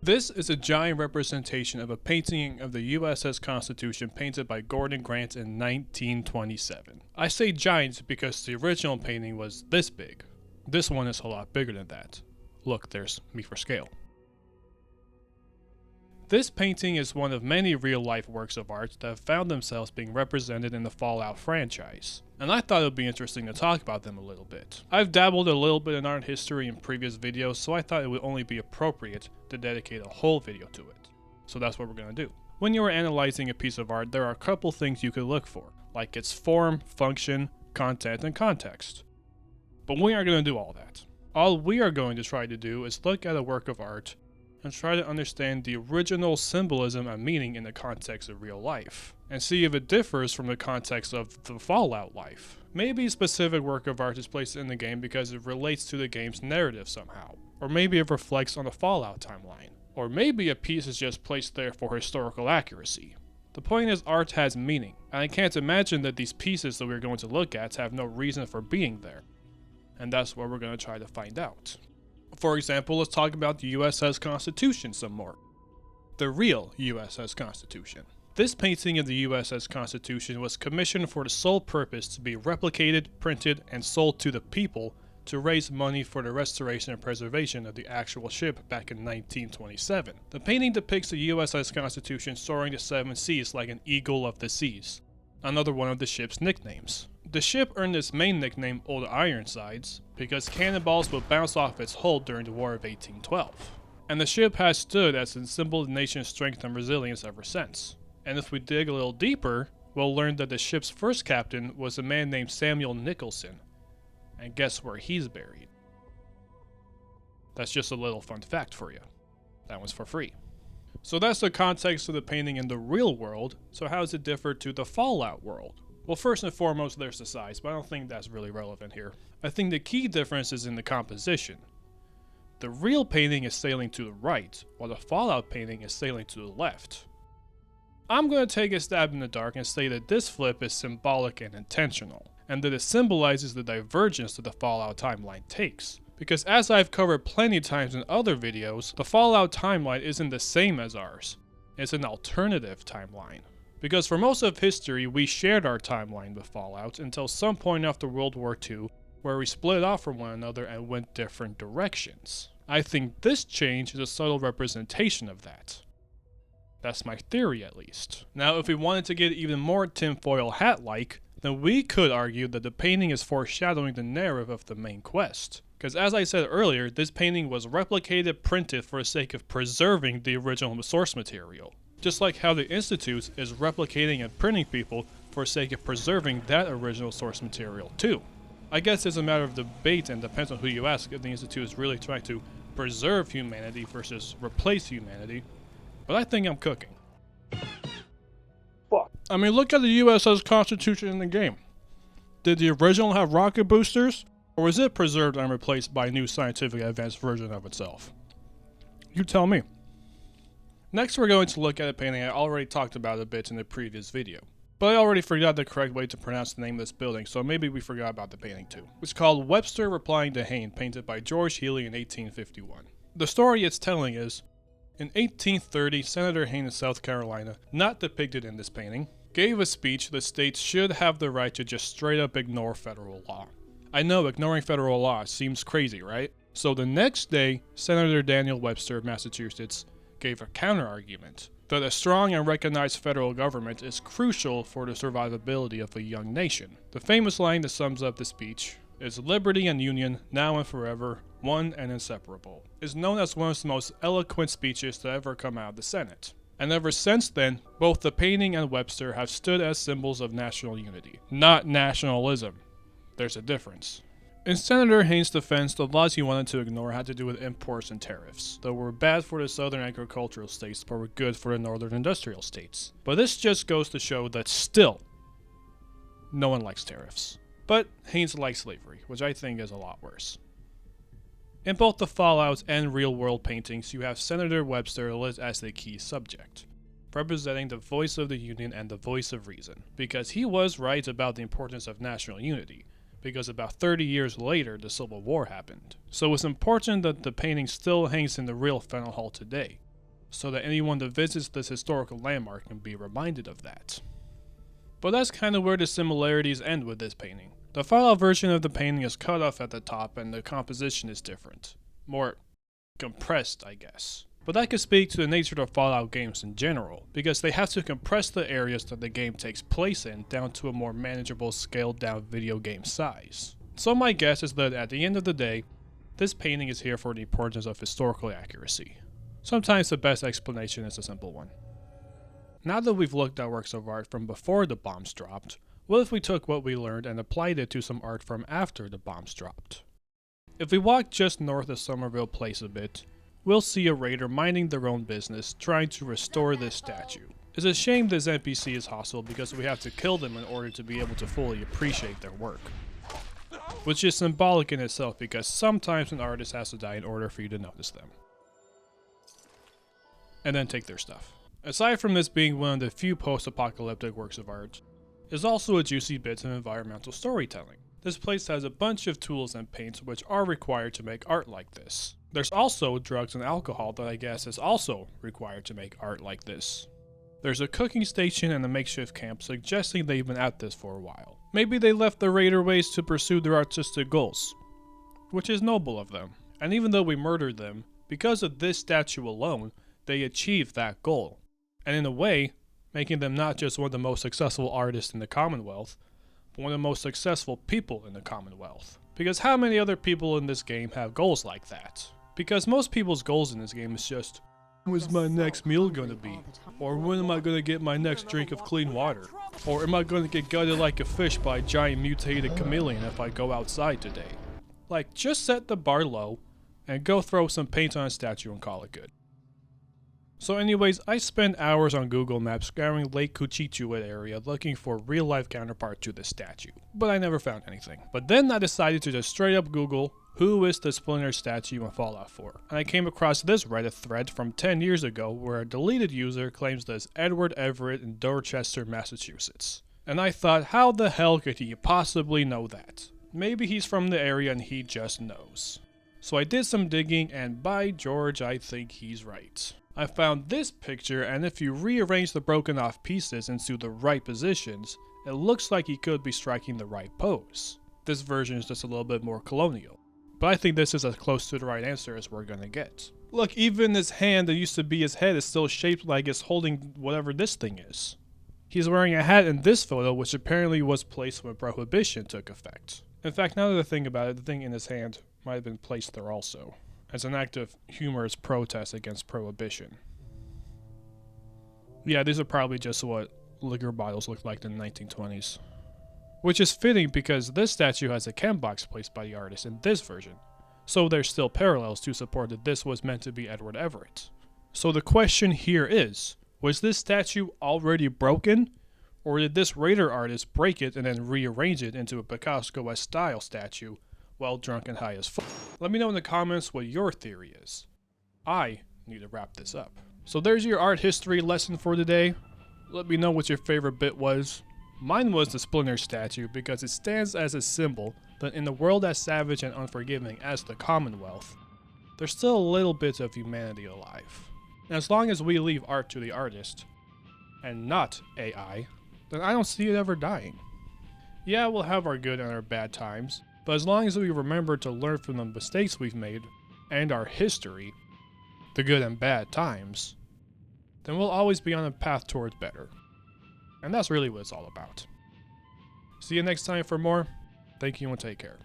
This is a giant representation of a painting of the USS Constitution painted by Gordon Grant in 1927. I say giant because the original painting was this big. This one is a lot bigger than that. Look, there's me for scale. This painting is one of many real-life works of art that have found themselves being represented in the Fallout franchise, and I thought it would be interesting to talk about them a little bit. I've dabbled a little bit in art history in previous videos, so I thought it would only be appropriate to dedicate a whole video to it. So that's what we're going to do. When you are analyzing a piece of art, there are a couple things you could look for, like its form, function, content, and context. But we aren't going to do all that. All we are going to try to do is look at a work of art and try to understand the original symbolism and meaning in the context of real life, and see if it differs from the context of the Fallout life. Maybe a specific work of art is placed in the game because it relates to the game's narrative somehow, or maybe it reflects on the Fallout timeline, or maybe a piece is just placed there for historical accuracy. The point is, art has meaning, and I can't imagine that these pieces that we're going to look at have no reason for being there, and that's what we're going to try to find out. For example, let's talk about the USS Constitution some more. The real USS Constitution. This painting of the USS Constitution was commissioned for the sole purpose to be replicated, printed, and sold to the people to raise money for the restoration and preservation of the actual ship back in 1927. The painting depicts the USS Constitution soaring the seven seas like an eagle of the seas, another one of the ship's nicknames. The ship earned its main nickname Old Ironsides because cannonballs would bounce off its hull during the War of 1812. And the ship has stood as a symbol of the nation's strength and resilience ever since. And if we dig a little deeper, we'll learn that the ship's first captain was a man named Samuel Nicholson. And guess where he's buried? That's just a little fun fact for you. That one's for free. So that's the context of the painting in the real world, so how does it differ to the Fallout world? Well, first and foremost, there's the size, but I don't think that's really relevant here. I think the key difference is in the composition. The real painting is sailing to the right, while the Fallout painting is sailing to the left. I'm going to take a stab in the dark and say that this flip is symbolic and intentional, and that it symbolizes the divergence that the Fallout timeline takes. Because as I've covered plenty times in other videos, the Fallout timeline isn't the same as ours. It's an alternative timeline. Because for most of history, we shared our timeline with Fallout until some point after World War II, where we split off from one another and went different directions. I think this change is a subtle representation of that. That's my theory, at least. Now, if we wanted to get even more tinfoil hat-like, then we could argue that the painting is foreshadowing the narrative of the main quest. Because as I said earlier, this painting was replicated, printed for the sake of preserving the original source material. Just like how the Institute is replicating and printing people for the sake of preserving that original source material too. I guess it's a matter of debate and depends on who you ask if the Institute is really trying to preserve humanity versus replace humanity, but I think I'm cooking. Fuck. I mean, look at the USS Constitution in the game. Did the original have rocket boosters, or was it preserved and replaced by a new scientific advanced version of itself? You tell me. Next, we're going to look at a painting I already talked about a bit in the previous video. But I already forgot the correct way to pronounce the name of this building, so maybe we forgot about the painting too. It's called Webster Replying to Hayne, painted by George Healy in 1851. The story it's telling is, in 1830, Senator Hayne of South Carolina, not depicted in this painting, gave a speech that states should have the right to just straight up ignore federal law. I know ignoring federal law seems crazy, right? So the next day, Senator Daniel Webster of Massachusetts gave a counter-argument that a strong and recognized federal government is crucial for the survivability of a young nation. The famous line that sums up the speech is "Liberty and union, now and forever, one and inseparable," is known as one of the most eloquent speeches to ever come out of the Senate. And ever since then, both the painting and Webster have stood as symbols of national unity, not nationalism. There's a difference. In Senator Haynes' defense, the laws he wanted to ignore had to do with imports and tariffs, that were bad for the southern agricultural states but were good for the northern industrial states. But this just goes to show that still, no one likes tariffs. But Haynes likes slavery, which I think is a lot worse. In both the Fallout and real-world paintings, you have Senator Webster lit as the key subject, representing the voice of the Union and the voice of reason, because he was right about the importance of national unity, because about 30 years later the Civil War happened. So it's important that the painting still hangs in the real Fennel Hall today, so that anyone that visits this historical landmark can be reminded of that. But that's kind of where the similarities end with this painting. The Fallout version of the painting is cut off at the top and the composition is different. More compressed, I guess. But that could speak to the nature of Fallout games in general, because they have to compress the areas that the game takes place in down to a more manageable scaled down video game size. So my guess is that at the end of the day, this painting is here for the importance of historical accuracy. Sometimes the best explanation is a simple one. Now that we've looked at works of art from before the bombs dropped, what if we took what we learned and applied it to some art from after the bombs dropped? If we walk just north of Somerville Place a bit, we'll see a raider minding their own business trying to restore this statue. It's a shame this NPC is hostile because we have to kill them in order to be able to fully appreciate their work. Which is symbolic in itself because sometimes an artist has to die in order for you to notice them. And then take their stuff. Aside from this being one of the few post-apocalyptic works of art, it's also a juicy bit of environmental storytelling. This place has a bunch of tools and paints which are required to make art like this. There's also drugs and alcohol that I guess is also required to make art like this. There's a cooking station and a makeshift camp suggesting they've been at this for a while. Maybe they left the raider ways to pursue their artistic goals, which is noble of them. And even though we murdered them, because of this statue alone, they achieved that goal. And in a way, making them not just one of the most successful artists in the Commonwealth, but one of the most successful people in the Commonwealth. Because how many other people in this game have goals like that? Because most people's goals in this game is just, when's my next meal gonna be? Or when am I gonna get my next drink of clean water? Or am I gonna get gutted like a fish by a giant mutated chameleon if I go outside today? Like, just set the bar low and go throw some paint on a statue and call it good. So anyways, I spent hours on Google Maps scouring Lake Cuchichuit area looking for a real life counterpart to this statue, but I never found anything. But then I decided to just straight up Google, who is the Splinter statue in Fallout 4? And I came across this Reddit thread from 10 years ago where a deleted user claims this Edward Everett in Dorchester, Massachusetts. And I thought, how the hell could he possibly know that? Maybe he's from the area and he just knows. So I did some digging and by George, I think he's right. I found this picture, and if you rearrange the broken off pieces into the right positions, it looks like he could be striking the right pose. This version is just a little bit more colonial, but I think this is as close to the right answer as we're gonna get. Look, even his hand that used to be his head is still shaped like it's holding whatever this thing is. He's wearing a hat in this photo, which apparently was placed when Prohibition took effect. In fact, now that I think about it, the thing in his hand might have been placed there also, as an act of humorous protest against Prohibition. Yeah, these are probably just what liquor bottles looked like in the 1920s. Which is fitting because this statue has a chem box placed by the artist in this version, so there's still parallels to support that this was meant to be Edward Everett. So the question here is, was this statue already broken? Or did this raider artist break it and then rearrange it into a Picasso-esque style statue while drunk and high as fuck? Let me know in the comments what your theory is. I need to wrap this up. So there's your art history lesson for today. Let me know what your favorite bit was. Mine was the Splinter statue because it stands as a symbol that in a world as savage and unforgiving as the Commonwealth, there's still a little bit of humanity alive. And as long as we leave art to the artist, and not AI, then I don't see it ever dying. Yeah, we'll have our good and our bad times, but as long as we remember to learn from the mistakes we've made, and our history, the good and bad times, then we'll always be on a path towards better. And that's really what it's all about. See you next time for more. Thank you and take care.